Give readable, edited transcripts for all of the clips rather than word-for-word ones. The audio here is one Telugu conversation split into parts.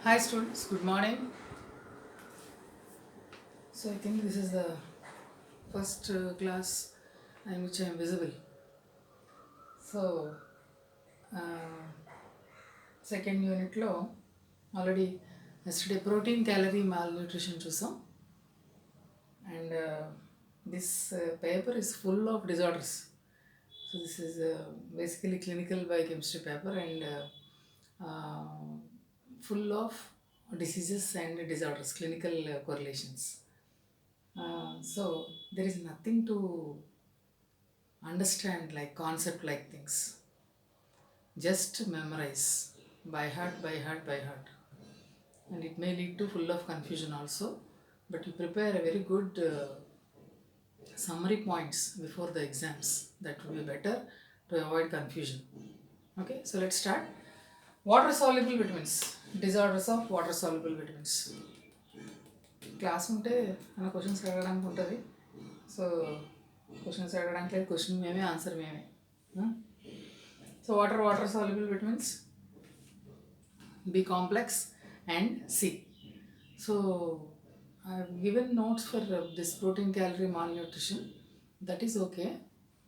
Hi students, good morning. So I think this is the first class in which I am visible. So uh, second unit lo already yesterday protein calorie malnutrition chusam, and this paper is full of disorders. So this is basically clinical biochemistry paper, and full of diseases and disorders, clinical correlations. So there is nothing to understand like concept like things. Just memorize by heart, by heart, by heart, and it may lead to full of confusion also. But you prepare a very good summary points before the exams. That will be better to avoid confusion. Okay, so let's start. Water soluble vitamins. Disorders of water soluble vitamins. Class ఉంటే మన క్వశ్చన్స్ అడగడానికి ఉంటుంది. సో క్వశ్చన్స్ అడగడానికి లేదు, క్వశ్చన్ మేమే, ఆన్సర్ మేమే. So water soluble vitamins B complex and C. So I've given notes for this protein calorie malnutrition. That is okay.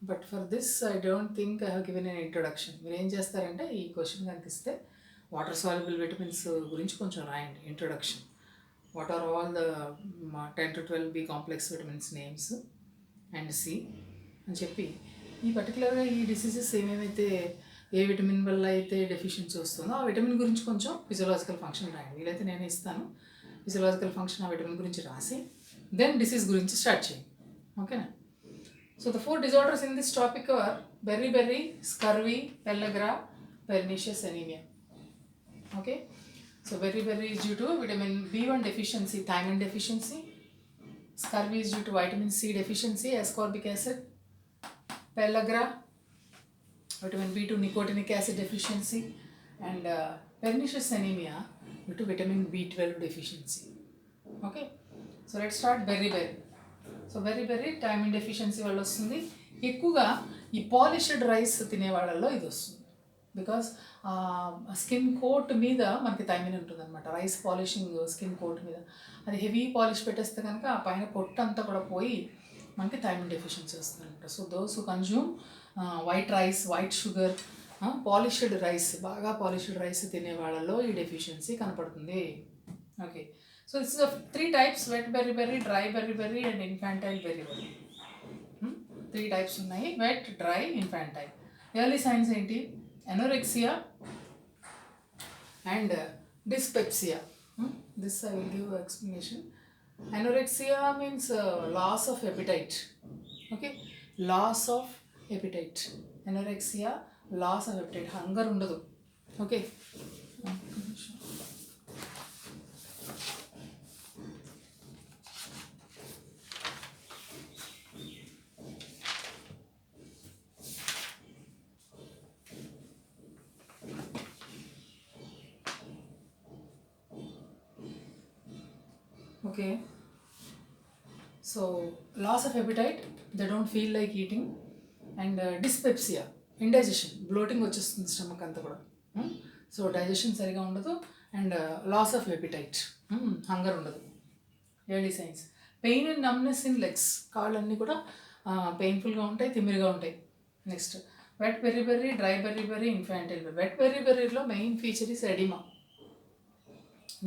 But for this I don't think I have given an introduction. మీరు ఏం చేస్తారంటే ఈ క్వశ్చన్ కనిపిస్తే వాటర్ సాల్యుబుల్ విటమిన్స్ గురించి కొంచెం రాయండి introduction. What are all the 10 to 12 B complex vitamins names and C అని చెప్పి ఈ పర్టికులర్గా ఈ డిసీజెస్ ఏమేమైతే ఏ విటమిన్ వల్ల అయితే డెఫిషియన్సీ వస్తుందో ఆ విటమిన్ గురించి కొంచెం ఫిజియలాజికల్ ఫంక్షన్ రాయండి. వీలైతే నేనే ఇస్తాను. ఫిజియలాజికల్ ఫంక్షన్ ఆ విటమిన్ గురించి రాసి దెన్ డిసీజ్ గురించి స్టార్ట్ చేయండి. ఓకేనా? So the 4 disorders in this topic are beriberi, scurvy, pellagra, pernicious anemia. Okay? So beriberi is due to vitamin B1 deficiency, thiamine deficiency. Scurvy is due to vitamin C deficiency, ascorbic acid. Pellagra, vitamin B2 nicotinic acid deficiency. And pernicious anemia due to vitamin B12 deficiency. Okay? So let's start beriberi. So beriberi thiamine deficiency వల్ల వస్తుంది. ఎక్కువగా ఈ పాలిష్డ్ రైస్ తినే వాళ్ళల్లో ఇది వస్తుంది. బికాస్ స్కిన్ కోట్ మీద మనకి థైమిన్ ఉంటుంది అనమాట. రైస్ పాలిషింగ్ స్కిన్ కోట్ మీద అది హెవీ పాలిష్ పెట్టేస్తే కనుక ఆ పైన పొట్టు అంతా కూడా పోయి మనకి థైమిన్ డెఫిషియన్సీ వస్తుంది అనమాట. So those who consume white rice, white sugar, polished rice, బాగా పాలిష్డ్ రైస్ తినే వాళ్ళలో ఈ డెఫిషియన్సీ కనపడుతుంది. Okay, so this is of 3 types: wet beriberi, dry beriberi and infantile beriberi. 3 types ఉన్నాయి: wet, dry, infantile. Early science ఏంటి? anorexia and dyspepsia. This I will give explanation. Anorexia means loss of appetite. Okay, loss of appetite. Anorexia, loss of appetite, hunger ఉండదు. Okay. Okay, so loss of appetite, they don't feel like eating, and dyspepsia, indigestion, bloating వచ్చేస్తుంది స్టమక్ అంతా కూడా. సో డైజెషన్ సరిగా ఉండదు, and loss of appetite, hunger ఉండదు. Early signs. Pain and numbness in legs, కాళ్ళన్నీ కూడా పెయిన్ఫుల్గా ఉంటాయి, తిమ్మిరిగా ఉంటాయి. Next wet beri, dry beri, infantile. వెట్ బెర్రీలో మెయిన్ ఫీచర్ ఇస్ ఎడిమా,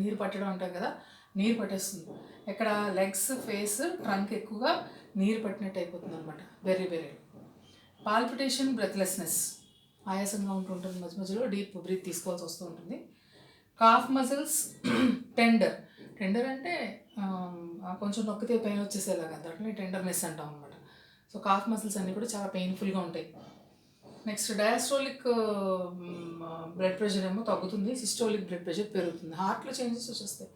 నీరు పట్టడం అంటాం కదా, నీరు పట్టేస్తుంది. ఎక్కడ? లెగ్స్, ఫేస్, ట్రంక్ ఎక్కువగా నీరు పట్టినట్టు అయిపోతుంది అనమాట బెర్రీ. పాల్పిటేషన్, బ్రెత్లెస్నెస్, ఆయాసంగా ఉంటుంటుంది, మధ్య మధ్యలో డీప్ బ్రీత్ తీసుకోవాల్సి వస్తూ ఉంటుంది. కాఫ్ మజిల్స్ టెండర్ అంటే కొంచెం నొక్కితే పెయిన్ వచ్చేసేలాగా, దాంట్లో టెండర్నెస్ అంటాం అనమాట. సో కాఫ్ మజిల్స్ అన్నీ కూడా చాలా పెయిన్ఫుల్గా ఉంటాయి. నెక్స్ట్ డయాస్ట్రోలిక్ బ్లడ్ ప్రెషర్ ఏమో తగ్గుతుంది, సిస్టోలిక్ బ్లడ్ ప్రెషర్ పెరుగుతుంది. హార్ట్లో చేంజెస్ వచ్చేస్తాయి.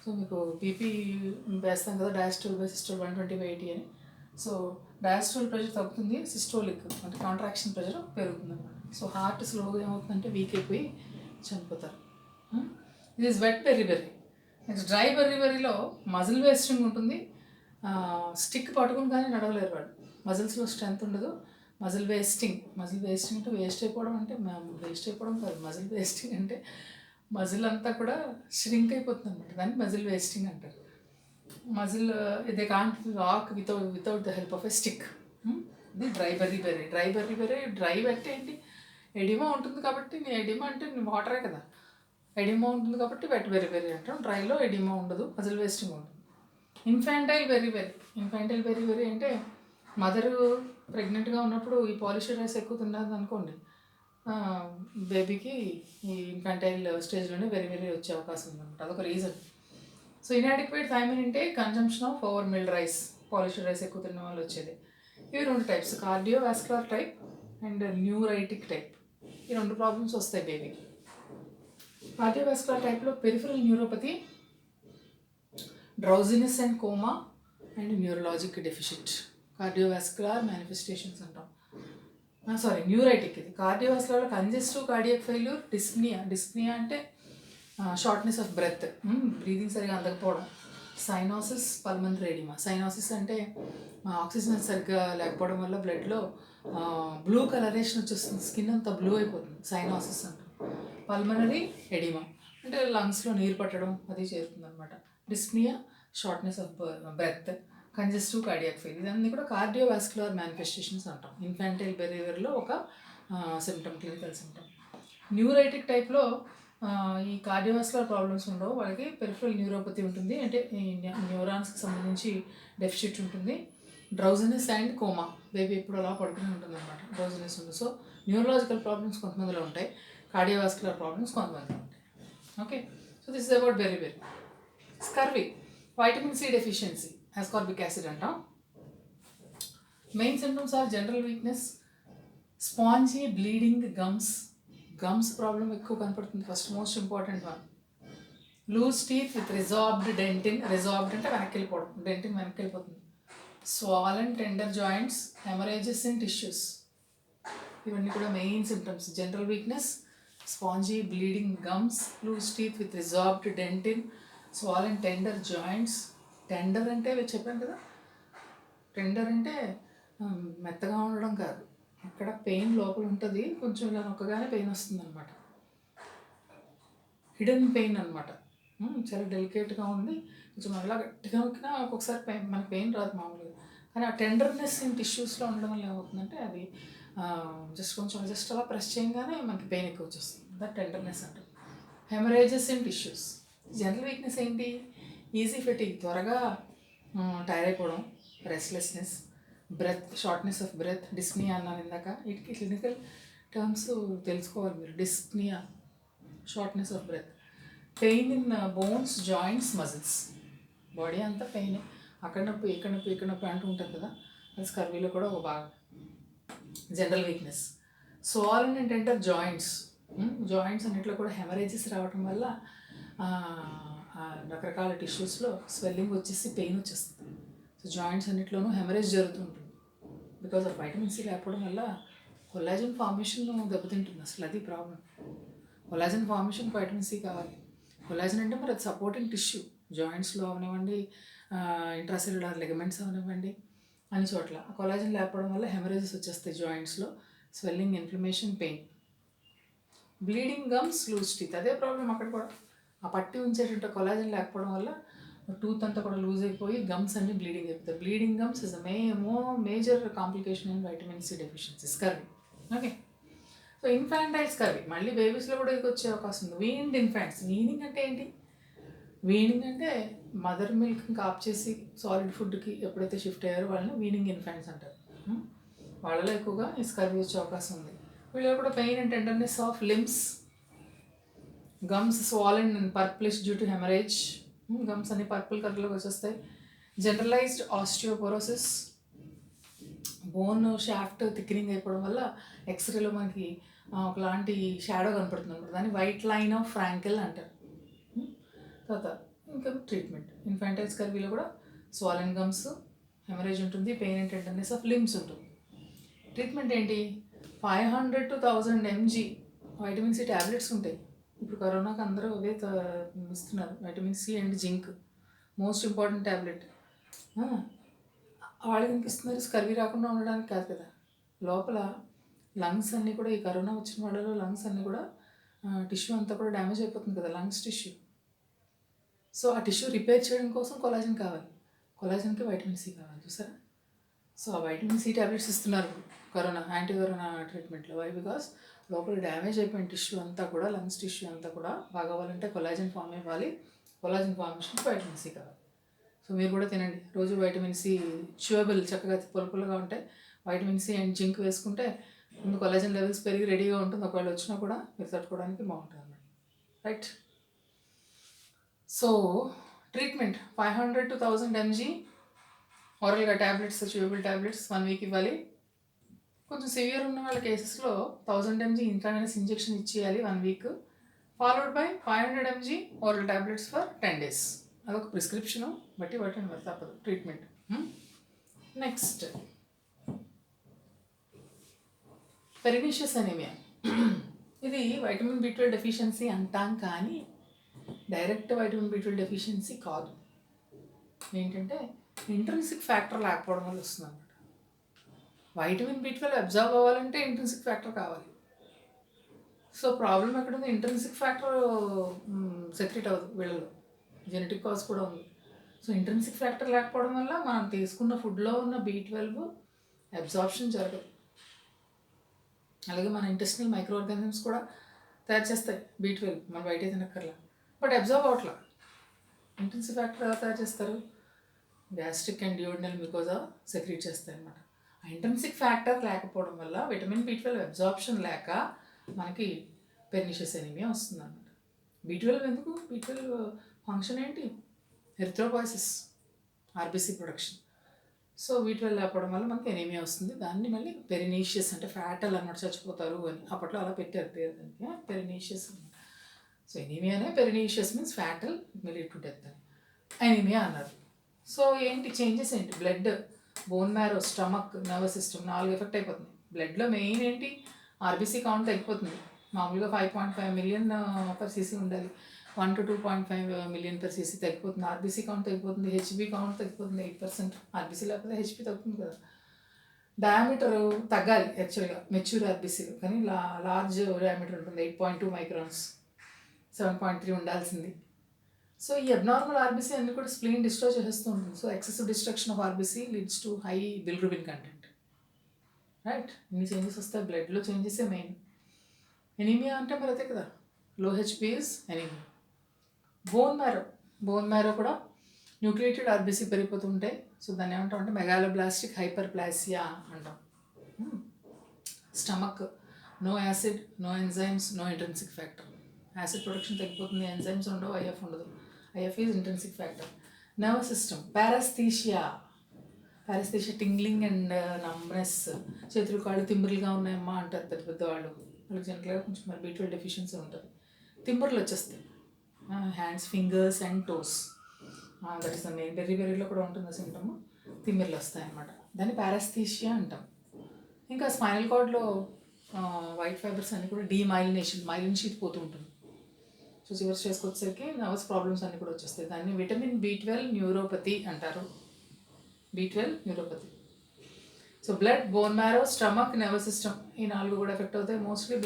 సో మీకు బీపీ వేస్తాం కదా, డయాస్ట్రోల్ బై సిస్టోల్ 120/80 అని. సో డయాస్ట్రోల్ ప్రెషర్ తగ్గుతుంది, సిస్టోలిక్ అంటే కాంట్రాక్షన్ ప్రెషర్ పెరుగుతుంది అనమాట. సో హార్ట్ స్లోగా ఏమవుతుందంటే వీక్ అయిపోయి చనిపోతారు. ఇది is wet beri. Next dry బెర్రీలో మజిల్ వేస్టింగ్ ఉంటుంది. స్టిక్ పట్టుకుని కానీ నడవలేరు వాడు, మజిల్స్లో స్ట్రెంత్ ఉండదు. మజిల్ వేస్టింగ్ అంటే వేస్ట్ అయిపోవడం, అంటే వేస్ట్ అయిపోవడం కాదు. మజిల్ వేస్టింగ్ అంటే మజిల్ అంతా కూడా ష్రింక్ అయిపోతుంది అనమాట. దాన్ని మజిల్ వేస్టింగ్ అంటారు. Muscle they can't walk without the help of a stick. ఇది డ్రై బెర్రీ డ్రై అంటే ఏంటి? ఎడిమా ఉంటుంది కాబట్టి, ఎడిమా అంటే వాటరే కదా. ఎడిమా ఉంటుంది కాబట్టి వెట్ బెర్రీ అంటాం. డ్రైలో ఎడిమా ఉండదు, మజిల్ వేస్టింగ్ ఉంటుంది. ఇన్ఫాంటైల్ బెర్రీ అంటే మదరు ప్రెగ్నెంట్గా ఉన్నప్పుడు ఈ పాలిష్డ్ రైస్ ఎక్కువ తిన్నది అనుకోండి, బేబీకి ఈ ఇన్ఫాంటైల్ స్టేజ్లోనే వెరీ వచ్చే అవకాశం ఉందన్నమాట. అదొక రీజన్. సో ఇన్యాడిక్వేట్ థైమిన్ అంటే consumption of over milled rice, polished rice ఎక్కువ తిన్న వాళ్ళు వచ్చేది. ఇవి 2 types, cardiovascular type and neuritic type. ఈ 2 ప్రాబ్లమ్స్ వస్తాయి బేబీకి. కార్డియోవాస్కులర్ టైప్లో peripheral neuropathy, drowsiness and coma and neurologic deficit. Cardiovascular manifestations అంటాం. న్యూరైటిక్. ఇది కార్డియోవాస్కులర్లో కంజెస్టివ్ కార్డియాక్ ఫెయిల్యూర్, డిస్ప్నియా అంటే షార్ట్నెస్ ఆఫ్ బ్రెత్, బ్రీదింగ్ సరిగా అందకపోవడం, సైనోసిస్, పల్మనరీ ఎడిమా. సైనోసిస్ అంటే ఆక్సిజన్ సరిగ్గా లేకపోవడం వల్ల బ్లడ్లో బ్లూ కలరేషన్ వచ్చేస్తుంది, స్కిన్ అంతా బ్లూ అయిపోతుంది, సైనోసిస్ అంటాం. పల్మనరీ ఎడిమా అంటే లంగ్స్లో నీరు పట్టడం అది చేరుతుంది అనమాట. Dyspnoea, shortness of breath, congestive cardiac fail, ఇదన్నీ కూడా కార్డియోవాస్కులర్ మేనిఫెస్టేషన్స్ అంటాం. ఇన్ఫాంటైల్ బెరీవర్లో ఒక సిమ్టమ్, క్లినికల్ సిమ్టమ్. న్యూరైటిక్ టైప్లో ఈ కార్డియోవాస్కులర్ ప్రాబ్లమ్స్ ఉండవు, వాళ్ళకి పెరిఫరల్ న్యూరోపతి ఉంటుంది, అంటే ఈ న్యూరాన్స్కి సంబంధించి డెఫిషిట్ ఉంటుంది. డ్రౌజినెస్ అండ్ కోమా, బేబీ ఎప్పుడు అలా పడుకుని ఉంటుంది అనమాట, డ్రౌజినెస్ ఉంది. సో న్యూరలాజికల్ ప్రాబ్లమ్స్ కొంతమందిలో ఉంటాయి, కార్డియోవాస్కులర్ ప్రాబ్లమ్స్ కొంతమందిలో ఉంటాయి. Okay, so this is about beri. Scurvy, vitamin C deficiency, ascorbic acid అంటాం. Main symptoms are general weakness, spongy bleeding gums problem ఎక్కువ కనపడుతుంది, first most important one. Loose teeth with resorbed dentine, resorbed అంటే వెనక్కి వెళ్ళిపోవడం, డెంటిన్ వెనక్కి వెళ్ళిపోతుంది. Swollen tender joints, haemorrhages in tissues, ఇవన్నీ కూడా main symptoms. General weakness, spongy bleeding gums, loose teeth with resorbed dentine, swollen tender joints. Tender అంటే చెప్పాను కదా, టెండర్ అంటే మెత్తగా ఉండడం కాదు, అక్కడ పెయిన్ లోపల ఉంటుంది, కొంచెం ఇలా నొక్కగానే పెయిన్ వస్తుంది అనమాట, హిడెన్ పెయిన్ అనమాట. చాలా డెలికేట్గా ఉండి కొంచెం అలా గట్టిగా నొక్కినా ఒక్కొక్కసారి మనకి పెయిన్ రాదు మామూలుగా, కానీ ఆ టెండర్నెస్ ఇన్ టిష్యూస్లో ఉండడం వల్ల ఏమవుతుందంటే అది జస్ట్ అలా ప్రెస్ చేయగానే మనకి పెయిన్ ఎక్కువ వచ్చేస్తుంది, దట్ టెండర్నెస్ అంటారు. Haemorrhages in tissues. General weakness ఏంటి? ఈజీ ఫెటిగ్, త్వరగా టైర్ అయిపోవడం, restlessness, breath, shortness of breath, dyspnoea అన్నాను ఇందాక. వీటికి క్లినికల్ టర్మ్స్ తెలుసుకోవాలి మీరు. Dyspnoea, shortness of breath. Pain in bones, joints, muscles, body అంతా పెయిన్, అక్కడ నొప్పి ఇక్కడ నొప్పి అంటూ ఉంటుంది కదా, అది స్కర్వీలో కూడా ఒక భాగం. General weakness. Swollen and tender joints అన్నింటిలో కూడా హెమరేజెస్ రావడం వల్ల రకరకాల టిష్యూస్లో స్వెల్లింగ్ వచ్చేసి పెయిన్ వచ్చేస్తుంది. సో జాయింట్స్ అన్నింటిలోనూ హెమరేజ్ జరుగుతుంటుంది బికాజ్ ఆఫ్ వైటమిన్ సి లేకపోవడం వల్ల కొల్లాజన్ ఫార్మేషన్ దెబ్బతింటుంది. అసలు అది problem. Collagen formation vitamin C కావాలి. కొల్లాజన్ అంటే మరి అది సపోర్టింగ్ టిష్యూ, జాయింట్స్లో అవనివ్వండి, ఇంట్రాసెల్యులర్ లెగమెంట్స్ అవనివ్వండి, అన్ని చోట్ల కొల్లాజన్ లేకపోవడం వల్ల హెమరేజెస్ వచ్చేస్తాయి జాయింట్స్లో, swelling, inflammation, pain. Bleeding gums, loose teeth, అదే ప్రాబ్లం అక్కడ కూడా. ఆ పట్టి ఉంచేటట్టు కొలాజన్ లేకపోవడం వల్ల టూత్ అంతా కూడా లూజ్ అయిపోయి గమ్స్ అన్ని బ్లీడింగ్ అయిపోతాయి. Bleeding gums is major complication in vitamin C deficiency, scurvy. Okay, so infantile scurvy మళ్ళీ బేబీస్లో కూడా ఇది వచ్చే అవకాశం ఉంది. వీన్డ్ ఇన్ఫాంట్స్. వీనింగ్ అంటే ఏంటి? వీనింగ్ అంటే మదర్ మిల్క్ ఆఫ్ చేసి సాలిడ్ ఫుడ్కి ఎప్పుడైతే షిఫ్ట్ అయ్యారో వాళ్ళని వీనింగ్ ఇన్ఫాంట్స్ అంటారు. వాళ్ళలో ఎక్కువగా ఈ స్కర్వీ వచ్చే అవకాశం ఉంది. వీళ్ళలో కూడా pain and tenderness of limbs, gums swollen and purplish due to haemorrhage, gums అన్ని పర్పుల్ కలర్లోకి వచ్చేస్తాయి. Generalised osteoporosis, bone shaft thickening అయిపోవడం వల్ల ఎక్స్రేలో మనకి ఒకలాంటి షాడో కనపడుతుంది అనమాట, దాన్ని వైట్ లైన్ ఆఫ్ ఫ్రాంకెల్ అంటారు. తర్వాత ఇంకా ట్రీట్మెంట్. ఇన్ఫాంటైల్ స్కర్వీలో కూడా స్వాలన్ గమ్స్, హెమరేజ్ ఉంటుంది, pain and tenderness of limbs ఉంటుంది. ట్రీట్మెంట్ ఏంటి? 500 to 1000 mg vitamin C tablets ఉంటాయి. ఇప్పుడు కరోనాకి అందరూ అవే ఇస్తున్నారు, vitamin C and zinc, most important tablet. వాళ్ళకి ఇస్తున్నారు స్కర్వీ రాకుండా ఉండడానికి కాదు కదా, లోపల లంగ్స్ అన్నీ కూడా, ఈ కరోనా వచ్చిన వాళ్ళలో లంగ్స్ అన్నీ కూడా టిష్యూ అంతా కూడా డ్యామేజ్ అయిపోతుంది కదా, లంగ్స్ టిష్యూ. సో ఆ టిష్యూ రిపేర్ చేయడం కోసం కొలాజన్ కావాలి. కొలాజన్కి వైటమిన్ సి కావాలి, చూసారా. సో ఆ వైటమిన్ సి ట్యాబ్లెట్స్ ఇస్తున్నారు యాంటీ కరోనా ట్రీట్మెంట్లో. వై? బికాస్ లోపల డ్యామేజ్ అయిపోయిన టిష్యూ అంతా కూడా, లంగ్స్ టిష్యూ అంతా కూడా బాగవ్వాలంటే కొలాజన్ ఫామ్ అవ్వాలి. కొలాజన్ ఫార్మేషన్కి వైటమిన్ సి కావాలి. సో మీరు కూడా తినండి రోజు వైటమిన్ సి, చ్యూయబుల్, చక్కగా పులుపులుగా ఉంటాయి. వైటమిన్ సి అండ్ జింక్ వేసుకుంటే ముందు కొలాజన్ లెవెల్స్ పెరిగి రెడీగా ఉంటుంది. ఒకవేళ వచ్చినా కూడా మీరు తట్టుకోవడానికి బాగుంటుంది అన్నమాట. Right. So treatment 500 to 1000 mg ఓరల్గా ట్యాబ్లెట్స్, చ్యూయబుల్ ట్యాబ్లెట్స్ 1 వీక్ ఇవ్వాలి. కొంచెం సివియర్ ఉన్న వాళ్ళ కేసెస్లో 1000 mg ఇంట్రావెనస్ ఇంజెక్షన్ ఇచ్చేయాలి 1 week, followed by 500 mg oral tablets for 10 days. అదొక ప్రిస్క్రిప్షను, బట్టి పట్టండి, మరి తప్పదు ట్రీట్మెంట్. Next pernicious anaemia. ఇది వైటమిన్ B12 డెఫిషియన్సీ అంటాం, కానీ డైరెక్ట్ వైటమిన్ B12 డెఫిషియన్సీ కాదు. ఏంటంటే ఇంట్రిన్సిక్ ఫ్యాక్టర్ లేకపోవడం వల్ల వస్తుంది అన్నమాట. వైటమిన్ B12 అబ్జర్వ్ అవ్వాలంటే ఇంట్రిన్సిక్ ఫ్యాక్టర్ కావాలి. సో ప్రాబ్లం ఎక్కడుంది? ఇంట్రిన్సిక్ ఫ్యాక్టర్ సెక్రెట్ అవ్వదు వీళ్ళలో, జెనెటిక్ కాజ్ కూడా ఉంది. సో ఇంట్రిన్సిక్ ఫ్యాక్టర్ లేకపోవడం వల్ల మనం తీసుకున్న ఫుడ్లో ఉన్న B12 అబ్జార్ప్షన్ జరగదు. అలాగే మన ఇంటెస్టినల్ మైక్రో ఆర్గానిజమ్స్ కూడా తయారు చేస్తాయి B12, మన బయట తినక్కర్లా, బట్ అబ్జర్వ్ అవట్లా. ఇంటెన్సివ్ ఫ్యాక్టర్ ఎలా తయారు చేస్తారు? గ్యాస్ట్రిక్ అండ్ డ్యూడినల్ మ్యూకోజా సెక్రీట్ చేస్తాయి అన్నమాట. ఆ ఇంటెన్సిక్ ఫ్యాక్టర్ లేకపోవడం వల్ల విటమిన్ B12 అబ్జార్ప్షన్ లేక మనకి పెర్నిషియస్ ఎనీమియా వస్తుంది అన్నమాట. B12 ఎందుకు? B12 ఫంక్షన్ ఏంటి? ఎరిథ్రోపాయిసిస్, ఆర్బీసీ ప్రొడక్షన్. సో B12 లేకపోవడం వల్ల మనకి ఎనీమియా వస్తుంది. దాన్ని మళ్ళీ పెరినీషియస్, అంటే ఫ్యాటల్ అన్నమాట, చచ్చిపోతారు అని అప్పట్లో అలా పెట్టారు పేరు దానికి, పెరినీషియస్ అన్నమాట. సో ఎనీమియానే pernicious means fatal, lead to death అని ఎనీమియా అన్నారు. సో ఏంటి చేంజెస్ ఏంటి? Blood, bone marrow, stomach, nervous system 4 affect అయిపోతుంది. బ్లడ్లో మెయిన్ ఏంటి? ఆర్బీసీ కౌంట్ తగ్గిపోతుంది. మామూలుగా 5.5 million per cc ఉండాలి, 1 to 2.5 million per cc తగ్గిపోతుంది. ఆర్బీసీ కౌంట్ తగ్గిపోతుంది, హెచ్బీ కౌంట్ తగ్గిపోతుంది 8%. ఆర్బీసీ లేకపోతే హెచ్బీ తగ్గుతుంది కదా. డయామీటర్ తగ్గాలి యాక్చువల్గా మెచ్యూర్ ఆర్బీసీలో, కానీ లార్జ్ డయామీటర్ ఉంటుంది, 8.2 microns, 7.3 ఉండాల్సింది. సో ఈ అబ్నార్మల్ ఆర్బీసీ అన్ని కూడా స్ప్లీన్ డిస్ట్రాయ్ చేస్తూ ఉంటుంది. So excessive destruction of RBC leads to high bilirubin content. Right. ఇన్ని చేంజెస్ వస్తాయి, బ్లడ్లో చేంజెసే మెయిన్. ఎనీమియా అంటే మరి అదే కదా, low Hb is anaemia. Bone marrow కూడా న్యూక్లియేటెడ్ ఆర్బీసీ పెరిగిపోతుంటాయి. సో దాన్ని ఏమంటాం అంటే మెగాలోబ్లాస్టిక్ హైపర్ప్లాసియా అంటాం. Stomach, no acid, no enzymes, no intrinsic factor. Acid production తగ్గిపోతుంది, ఎంజైమ్స్ ఉండవు, ఐఎఫ్ ఉండదు. IF is intrinsic factor. Nervous system, paraesthesia, tingling and numbness, చేతులు కాళ్ళు తిమ్మిరిగా ఉన్నాయమ్మా అంటారు పెద్ద పెద్ద వాళ్ళు. వాళ్ళకి జనరల్గా కొంచెం మరి B12 డెఫిషియన్సీ ఉంటుంది, తిమ్మిర్లు వచ్చేస్తాయి. Hands, fingers and toes, that is the main. బెర్రీలో కూడా ఉంటుంది సింటమ్, తిమ్మిర్లు వస్తాయి అన్నమాట. దాన్ని పారాస్థీషియా అంటాం. ఇంకా స్పైనల్ కార్డ్లో వైట్ ఫైబర్స్ అన్నీ కూడా మైలిన్ షీట్ పోతూ ఉంటుంది. సో చివరి చేసుకొచ్చేసరికి నర్వస్ ప్రాబ్లమ్స్ అన్నీ కూడా వచ్చేస్తాయి. దాన్ని విటమిన్ B12 న్యూరోపతి అంటారు. B12 neuropathy. So blood, bone marrow, stomach, nervous system, ఈ 4 కూడా ఎఫెక్ట్ అవుతాయి. మోస్ట్లీ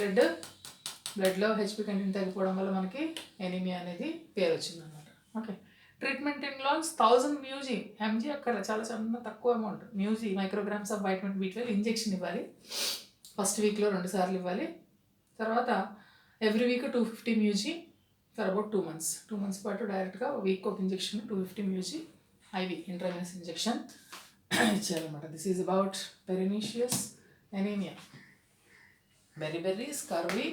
బ్లడ్లో హెచ్పీ కంటెంట్ తగ్గిపోవడం వల్ల మనకి ఎనీమియా అనేది పేరు వచ్చిందనమాట. Okay. Treatment in longs 1000 mg అక్కడ చాలా చిన్న తక్కువ amount. Micrograms of vitamin B12 injection ఇవ్వాలి. ఫస్ట్ వీక్లో 2 సార్లు ఇవ్వాలి. తర్వాత every week 250 mg for about 2 months. 2 months పాటు డైరెక్ట్గా వీక్ ఒక injection 250 mg IV intravenous injection ఇచ్చేయాలన్నమాట. This is about pernicious anaemia. Beri, scurvy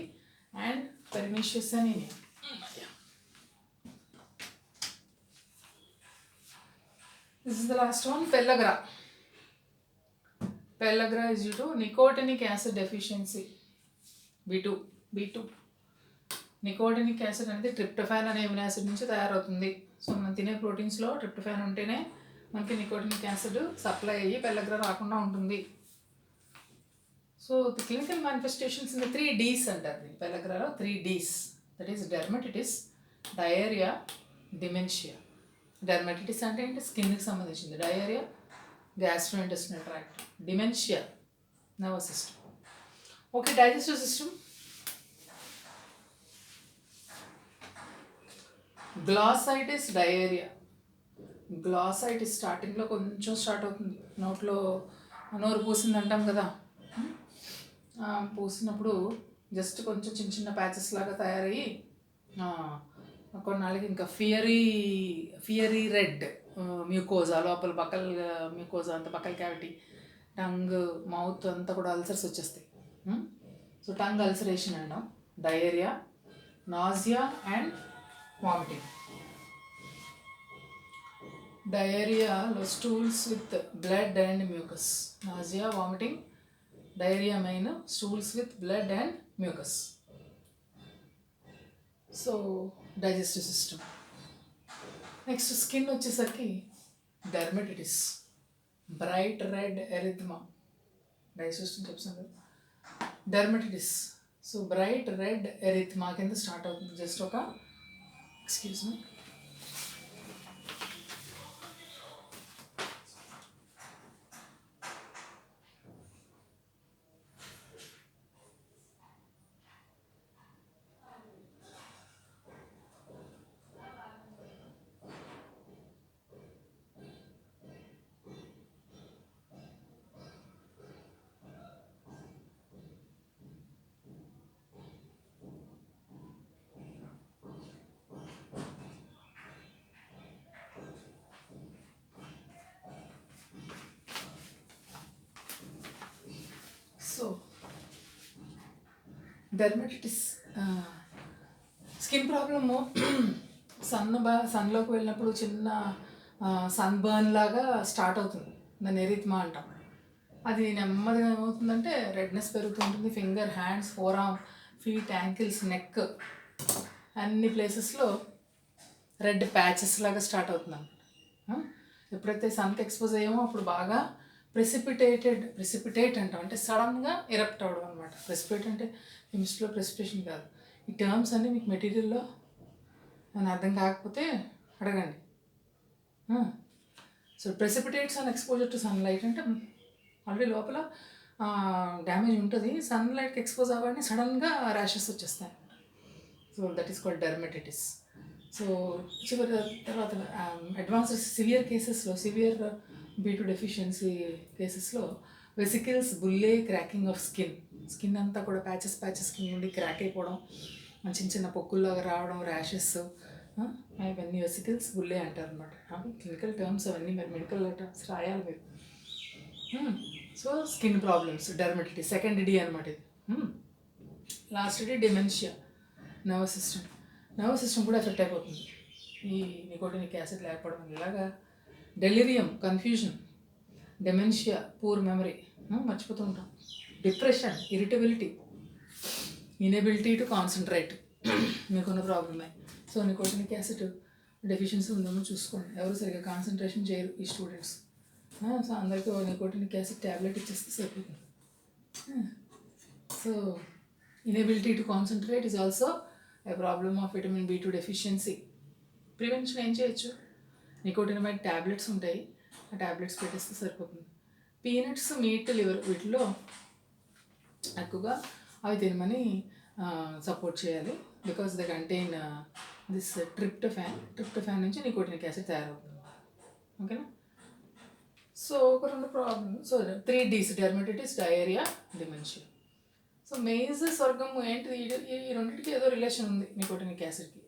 and pernicious anaemia. This is the last one, pellagra. Pellagra is due to nicotinic acid deficiency. B2. Nicotinic acid అనేది ట్రిప్టోఫాన్ అనే అమినో యాసిడ్ నుంచి తయారవుతుంది. సో మనం తినే ప్రోటీన్స్లో ట్రిప్టోఫాన్ ఉంటేనే మనకి నికోటినిక్ యాసిడ్ సప్లై అయ్యి పెల్లగ్రా రాకుండా ఉంటుంది. So the clinical manifestations in 3 Ds అంటారు దీన్ని. పెల్లగ్రాలో 3 Ds, that is dermatitis, diarrhoea, dementia. Dermatitis అంటే ఏంటి? స్కిన్కి సంబంధించింది. Diarrhoea, gastrointestinal tract. Dementia, nervous system. Okay, digestive system. Glossitis diarrhoea. Glossitis స్టార్టింగ్లో కొంచెం స్టార్ట్ అవుతుంది, నోట్లో నోరు పూసింది అంటాం కదా. పూసినప్పుడు జస్ట్ కొంచెం చిన్న చిన్న ప్యాచెస్ లాగా తయారయ్యి కొన్నాళ్ళకి ఇంకా ఫియరీ రెడ్ మ్యూకోజా, లోపల బకల్ మ్యూకోజా అంతా, బకల్ క్యావిటీ, టంగ్, మౌత్ అంతా కూడా అల్సర్స్ వచ్చేస్తాయి. సో టంగ్ అల్సరేషన్ అన్నాం, డయేరియా, నాజియా అండ్ వామిటింగ్. డయేరియాలో stools with blood and mucus. Nausea, vomiting, diarrhoea main, stools with blood and mucus. So digestive system. Next skin వచ్చేసరికి dermatitis, bright red erythema. Digestive system చెప్తాను కదా, dermatitis. So bright red erythema కింద స్టార్ట్ అవుతుంది. జస్ట్ ఒక excuse me. So డెర్మటిటిస్ skin problem సన్లోకి వెళ్ళినప్పుడు చిన్న సన్ బర్న్ లాగా స్టార్ట్ అవుతుంది, దాన్ని ఎరిథ్మా అంటాం. అది నెమ్మదిగా ఏమవుతుందంటే రెడ్నెస్ పెరుగుతుంటుంది. Finger, hands, forearm, feet, ankles, neck అన్ని ప్లేసెస్లో రెడ్ ప్యాచెస్ లాగా స్టార్ట్ అవుతుంది. ఎప్పుడైతే సన్కి ఎక్స్పోజ్ అయ్యామో అప్పుడు బాగా ప్రెసిపిటేట్ అంటాం, అంటే సడన్గా ఎరప్ట్ అవ్వడం అనమాట. ప్రెసిపిటేట్ అంటే కెమిస్ట్రీలో ప్రెసిపిటేషన్ కాదు. ఈ టర్మ్స్ అన్నీ మీకు మెటీరియల్లో అని అర్థం కాకపోతే అడగండి. So precipitates and exposure to sunlight అంటే ఆల్రెడీ లోపల డ్యామేజ్ ఉంటుంది, సన్లైట్కి ఎక్స్పోజ్ అవ్వగానే సడన్గా ర్యాషెస్ వచ్చేస్తాయి. So that is called dermatitis. So చివరి తర్వాత అడ్వాన్స్డ్ సివియర్ కేసెస్లో, సివియర్ B2 డెఫిషియన్సీ కేసెస్లో vesicles, bullae, cracking of skin అంతా కూడా ప్యాచెస్ కింద నుండి క్రాక్ అయిపోవడం, చిన్న చిన్న పొక్కుల్లాగా రావడం, ర్యాషెస్, అవన్నీ వెసికిల్స్, బుల్లే అంటారు అనమాట. క్లినికల్ టర్మ్స్ అవన్నీ మరి మెడికల్ టర్మ్స్ రాయాలి మీరు. So skin problems, dermatitis, second D అనమాట ఇది. Last D dementia, nervous system కూడా ఎఫెక్ట్ అయిపోతుంది ఈ నికోటినిక్ యాసిడ్ లేకపోవడం. ఇలాగా delirium, confusion, dementia, poor memory, మర్చిపోతూ ఉంటాం, depression, irritability, inability to concentrate మీకున్న ప్రాబ్లమే. సో నికోటినిక్ యాసిడ్ డెఫిషియన్సీ ఉందేమో చూసుకోండి. ఎవరు సరిగ్గా కాన్సన్ట్రేషన్ చేయరు ఈ స్టూడెంట్స్. సో అందరికీ నికోటినిక్ యాసిడ్ ట్యాబ్లెట్ ఇచ్చేస్తే సరిపోతుంది. So inability to concentrate is also a problem of vitamin B2 deficiency. Prevention ఏం చేయొచ్చు? నికోటినమైడ్ ట్యాబ్లెట్స్ ఉంటాయి, ఆ ట్యాబ్లెట్స్ పెట్టేస్తే సరిపోతుంది. పీనట్స్, మీట్, లివర్ వీటిలో ఎక్కువగా అవి తినమని సపోర్ట్ చేయాలి. Because they contain this tryptophan నుంచి నికోటినిక్ యాసిడ్ తయారవుతుంది. ఓకేనా? సో ఒక రెండు problem. So 3 Ds, dermatitis, diarrhoea, dementia. So maize, స్వర్గం ఏంటిది? ఈ రెండింటికి ఏదో రిలేషన్ ఉంది నికోటినిక్ యాసిడ్కి.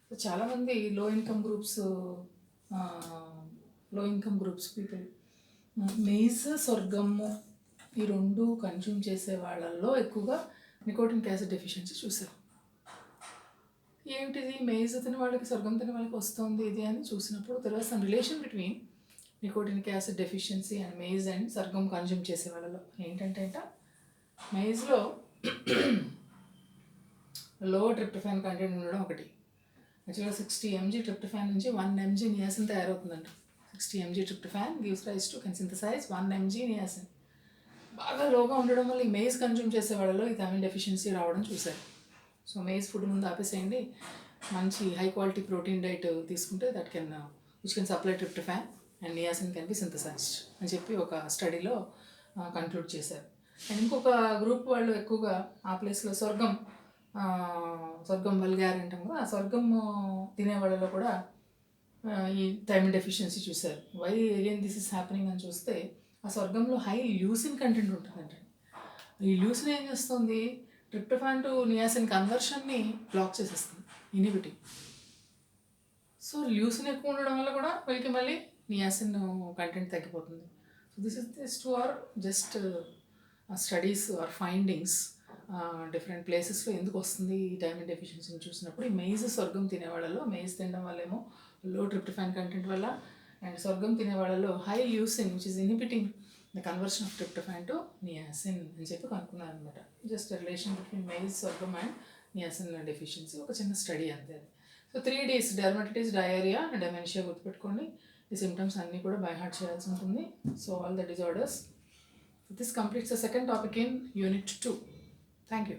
సో చాలామంది లో ఇన్కమ్ గ్రూప్స్ పీపుల్ మెయిజ్, స్వర్గము ఈ రెండు కన్జ్యూమ్ చేసే వాళ్ళల్లో ఎక్కువగా నికోటినిక్ యాసిడ్ డెఫిషియన్సీ చూసారు. ఏమిటిది? మెయిజ్ తిన వాళ్ళకి, స్వర్గం తిన వాళ్ళకి వస్తుంది ఇది అని చూసినప్పుడు తర్వాత some relation between nicotinic acid deficiency and maize and స్వర్గం కన్జ్యూమ్ చేసే వాళ్ళలో. ఏంటంటే మెయిజ్లో లో ట్రిప్టోఫాన్ కంటెంట్ ఉండడం ఒకటి. యాక్చువల్గా 60 mg ట్రిప్టోఫాన్ నుంచి 1 mg నియాసిన్ తయారవుతుందంట. 60 mg tryptophan gives rise to can synthesise 1 mg niacin. బాగా లోగా ఉండడం వల్ల ఈ మెయిజ్ కన్జ్యూమ్ చేసే వాళ్ళలో ఈ థైమిన్ డెఫిషియన్సీ రావడం చూశారు. సో మెయిజ్ ఫుడ్ ముందు ఆపేసేయండి, మంచి హై క్వాలిటీ ప్రోటీన్ డైట్ తీసుకుంటే which can supply tryptophan and niacin can be synthesised అని చెప్పి ఒక స్టడీలో కన్క్లూడ్ చేశారు. అండ్ ఇంకొక గ్రూప్ వాళ్ళు ఎక్కువగా ఆ ప్లేస్లో స్వర్గం స్వర్గం వల్గార్ అంటాం కదా, ఆ స్వర్గం తినేవాళ్ళలో కూడా ఈ థైమిన్ డెఫిషియన్సీ చూశారు. Why again this is happening అని చూస్తే ఆ స్వర్గంలో హై ల్యూసిన్ కంటెంట్ ఉంటుందంట. ఈ ల్యూసిన్ ఏం చేస్తుంది, ట్రిప్టోఫాన్ టు నియాసిన్ కన్వర్షన్ని బ్లాక్ చేసేస్తుంది, ఇనిబిటింగ్. సో ల్యూసిన్ ఎక్కువ ఉండడం వల్ల కూడా వీళ్ళకి మళ్ళీ నియాసిన్ కంటెంట్ తగ్గిపోతుంది. So this two are just studies are findings. Different ప్లేసెస్లో ఎందుకు వస్తుంది ఈ థైమిన్ డెఫిషియన్సీని చూసినప్పుడు, ఈ మెయిజ్ స్వర్గం తినేవాళ్ళలో మెయిజ్ తినడం వల్ల ఏమో లో ట్రిప్టోఫాన్ కంటెంట్ వల్ల, అండ్ స్వర్గం తినేవాళ్ళలో high leucine which is inhibiting the conversion of tryptophan to niacin అని చెప్పి కనుక్కున్నారు అనమాట. జస్ట్ రిలేషన్ బిట్వీన్ మెయిజ్ స్వర్గం అండ్ నియాసిన్ డెఫిషియన్సీ, ఒక చిన్న స్టడీ అంతే అది. So 3 days dermatitis, diarrhoea, dementia గుర్తుపెట్టుకోండి. ఈ సిమ్టమ్స్ అన్నీ కూడా బై హార్ట్ చేయాల్సి ఉంటుంది. So all the disorders. This completes the second topic in Unit 2. Thank you.